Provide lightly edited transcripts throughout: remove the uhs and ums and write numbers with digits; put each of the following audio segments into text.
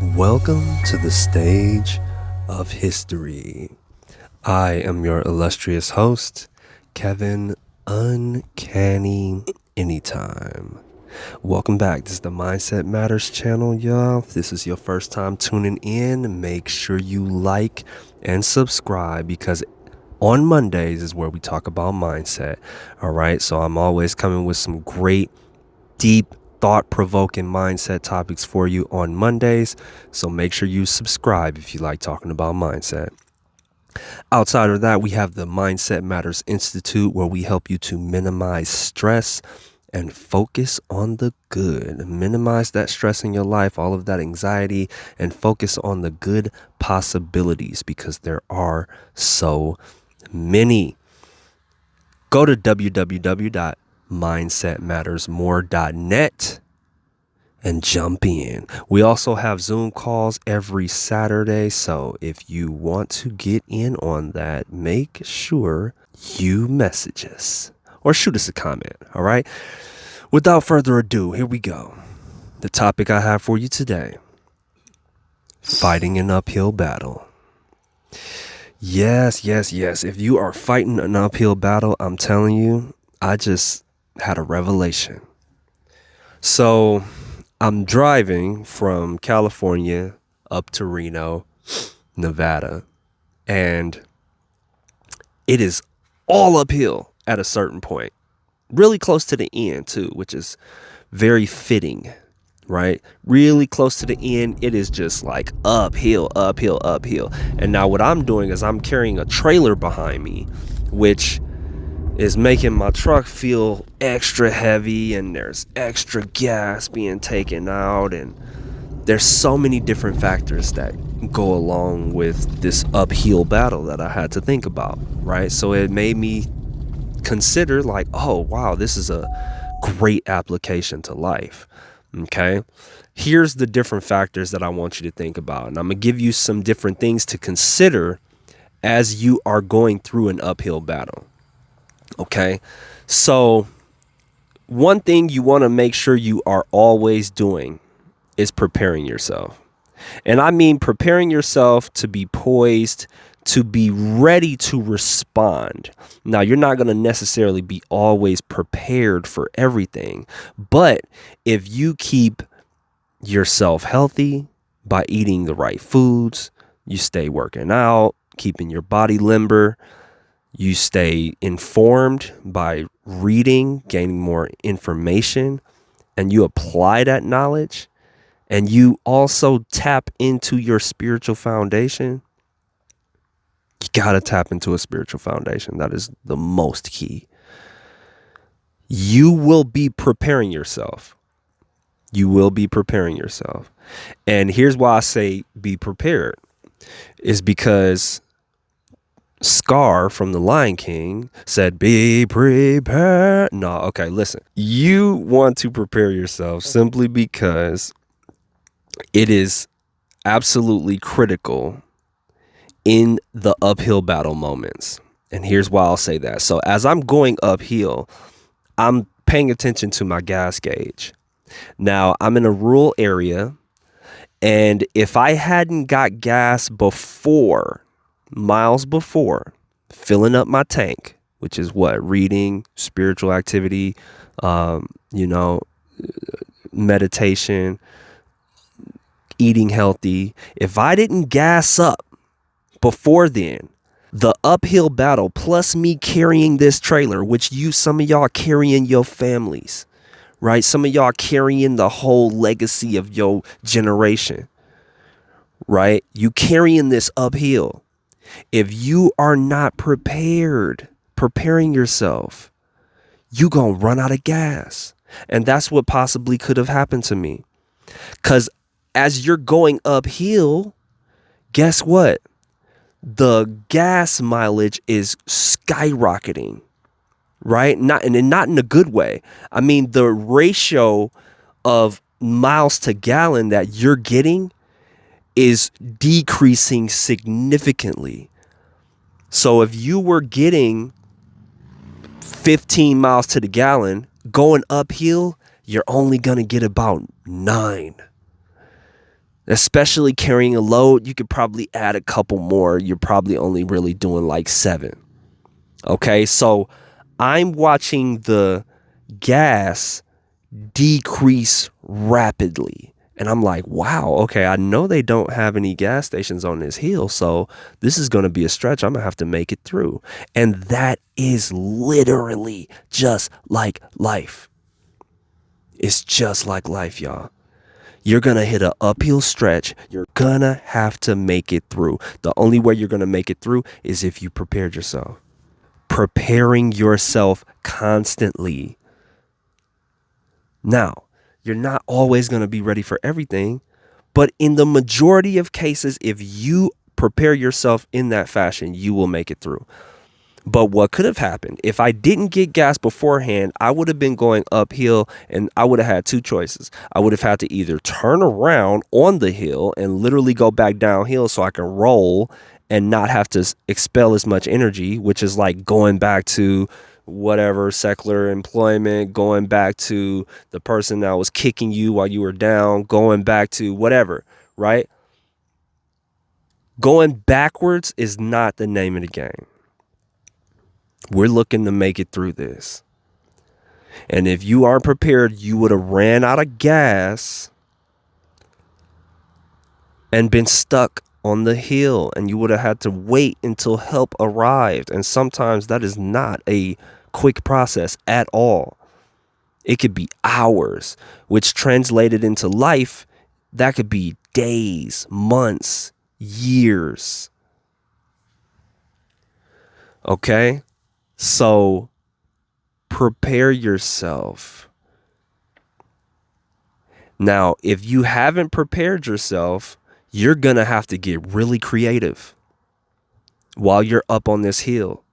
Welcome to the stage of history. I am your illustrious host, Kevin Uncanny Anytime. Welcome back. This is the Mindset Matters Channel, y'all. If this is your first time tuning in, make sure you like and subscribe because on Mondays is where we talk about mindset. All right. So I'm always coming with some great, deep, thought-provoking mindset topics for you on Mondays. So make sure you subscribe if you like talking about mindset. Outside of that, we have the Mindset Matters Institute, where we help you to minimize stress and focus on the good. Minimize that stress in your life, all of that anxiety, and focus on the good possibilities because there are so many. Go to www.mindsetmattersmore.net and jump in. We also have Zoom calls every Saturday. So if you want to get in on that, make sure you message us or shoot us a comment. All right. Without further ado, here we go. The topic I have for you today: fighting an uphill battle. Yes. If you are fighting an uphill battle, I'm telling you, I just had a revelation. So I'm driving from California up to Reno, Nevada, and it is all uphill at a certain point, really close to the end too, which is very fitting, right? Really close to the end. It is just like uphill. And now what I'm doing is I'm carrying a trailer behind me, which is making my truck feel extra heavy, and there's extra gas being taken out, and there's so many different factors that go along with this uphill battle that I had to think about, right? So it made me consider like, oh wow, this is a great application to life. Okay, here's the different factors that I want you to think about, and I'm gonna give you some different things to consider as you are going through an uphill battle. Okay, so one thing you want to make sure you are always doing is preparing yourself. And I mean preparing yourself to be poised, to be ready to respond. Now, you're not going to necessarily be always prepared for everything, but if you keep yourself healthy by eating the right foods, you stay working out, keeping your body limber, you stay informed by reading, gaining more information, and you apply that knowledge, and you also tap into your spiritual foundation. You got to tap into a spiritual foundation. That is the most key. You will be preparing yourself. You will be preparing yourself. And here's why I say be prepared, is because Scar from The Lion King said, be prepared. No, okay, listen. You want to prepare yourself simply because it is absolutely critical in the uphill battle moments. And here's why I'll say that. So as I'm going uphill, I'm paying attention to my gas gauge. Now, I'm in a rural area, and if I hadn't got gas miles before, filling up my tank, which is what? Reading, spiritual activity, meditation, eating healthy. If I didn't gas up before then, the uphill battle plus me carrying this trailer, which some of y'all carrying your families, right? Some of y'all carrying the whole legacy of your generation, right? You carrying this uphill. If you are not preparing yourself, you gonna run out of gas. And that's what possibly could have happened to me. Because as you're going uphill, guess what? The gas mileage is skyrocketing, right? Not in a good way. I mean, the ratio of miles to gallon that you're getting is decreasing significantly. So if you were getting 15 miles to the gallon going uphill, you're only going to get about 9. Especially carrying a load, you could probably add a couple more. You're probably only really doing like 7. Okay, so I'm watching the gas decrease rapidly. And I'm like, wow, okay, I know they don't have any gas stations on this hill, so this is going to be a stretch. I'm going to have to make it through. And that is literally just like life. It's just like life, y'all. You're going to hit an uphill stretch. You're going to have to make it through. The only way you're going to make it through is if you prepared yourself. Preparing yourself constantly. Now, you're not always going to be ready for everything, but in the majority of cases, if you prepare yourself in that fashion, you will make it through. But what could have happened if I didn't get gas beforehand? I would have been going uphill and I would have had 2 choices. I would have had to either turn around on the hill and literally go back downhill so I can roll and not have to expel as much energy, which is like going back to whatever secular employment, going back to the person that was kicking you while you were down, going back to whatever, right? Going backwards is not the name of the game. We're looking to make it through this. And if you aren't prepared, you would have ran out of gas and been stuck on the hill, and you would have had to wait until help arrived. And sometimes that is not a quick process at all. It could be hours, which translated into life, that could be days, months, years. Okay? So prepare yourself. Now, if you haven't prepared yourself, you're going to have to get really creative while you're up on this hill,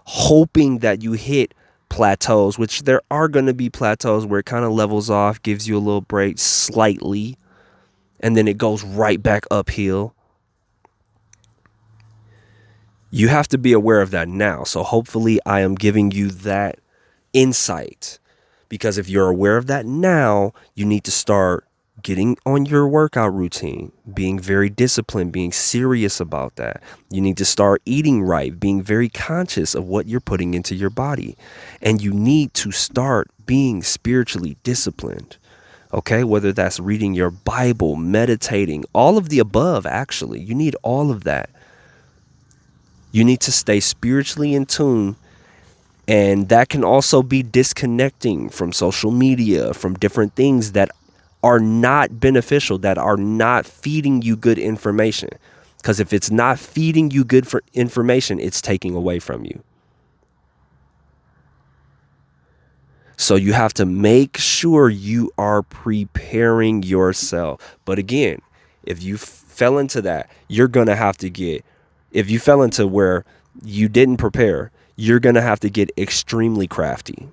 hoping that you hit plateaus, which there are going to be plateaus where it kind of levels off, gives you a little break slightly, and then it goes right back uphill. You have to be aware of that now. So hopefully I am giving you that insight, because if you're aware of that now, you need to start getting on your workout routine, being very disciplined, being serious about that. You need to start eating right, being very conscious of what you're putting into your body. And you need to start being spiritually disciplined. Okay, whether that's reading your Bible, meditating, all of the above, actually, you need all of that. You need to stay spiritually in tune, and that can also be disconnecting from social media, from different things that are not beneficial, that are not feeding you good information. Because if it's not feeding you good for information, it's taking away from you. So you have to make sure you are preparing yourself. But again, if you fell into that, you're going to have to get, if you fell into where you didn't prepare, you're going to have to get extremely crafty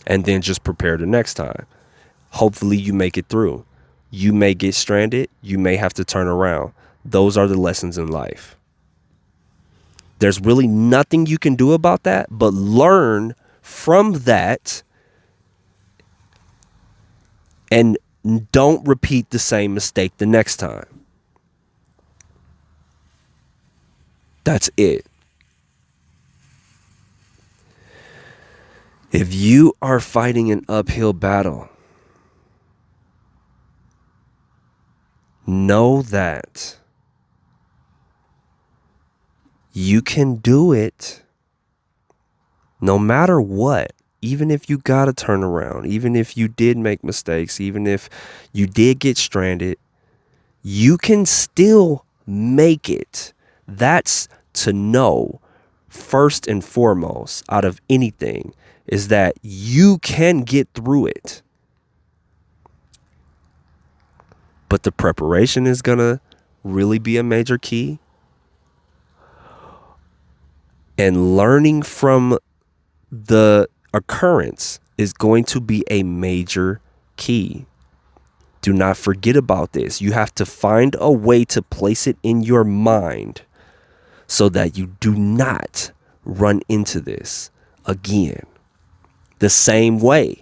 and then just prepare the next time. Hopefully you make it through. You may get stranded. You may have to turn around. Those are the lessons in life. There's really nothing you can do about that, but learn from that and don't repeat the same mistake the next time. That's it. If you are fighting an uphill battle, know that you can do it no matter what. Even if you got to turn around, even if you did make mistakes, even if you did get stranded, you can still make it. That's to know, first and foremost, out of anything, is that you can get through it. But the preparation is going to really be a major key. And learning from the occurrence is going to be a major key. Do not forget about this. You have to find a way to place it in your mind so that you do not run into this again the same way.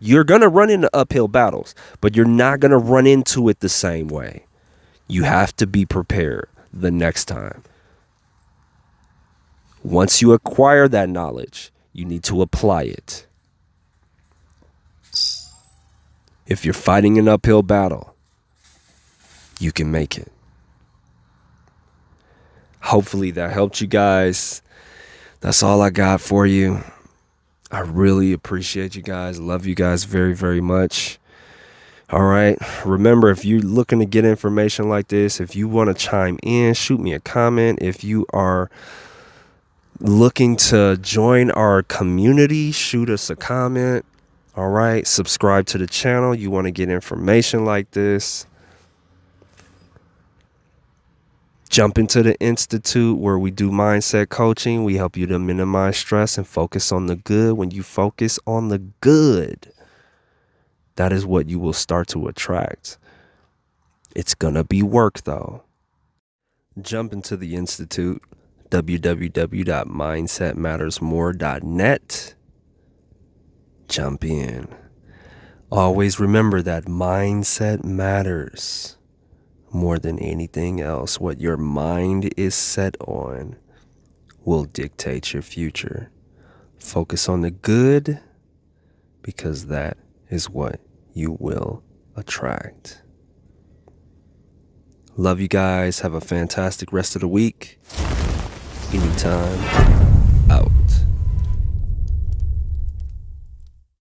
You're going to run into uphill battles, but you're not going to run into it the same way. You have to be prepared the next time. Once you acquire that knowledge, you need to apply it. If you're fighting an uphill battle, you can make it. Hopefully that helped you guys. That's all I got for you. I really appreciate you guys. Love you guys very, very much. All right. Remember, if you're looking to get information like this, if you want to chime in, shoot me a comment. If you are looking to join our community, shoot us a comment. All right. Subscribe to the channel. You want to get information like this. Jump into the Institute where we do mindset coaching. We help you to minimize stress and focus on the good. When you focus on the good, that is what you will start to attract. It's going to be work, though. Jump into the Institute, www.mindsetmattersmore.net. Jump in. Always remember that mindset matters more than anything else. What your mind is set on will dictate your future. Focus on the good, because that is what you will attract. Love you guys. Have a fantastic rest of the week. Anytime.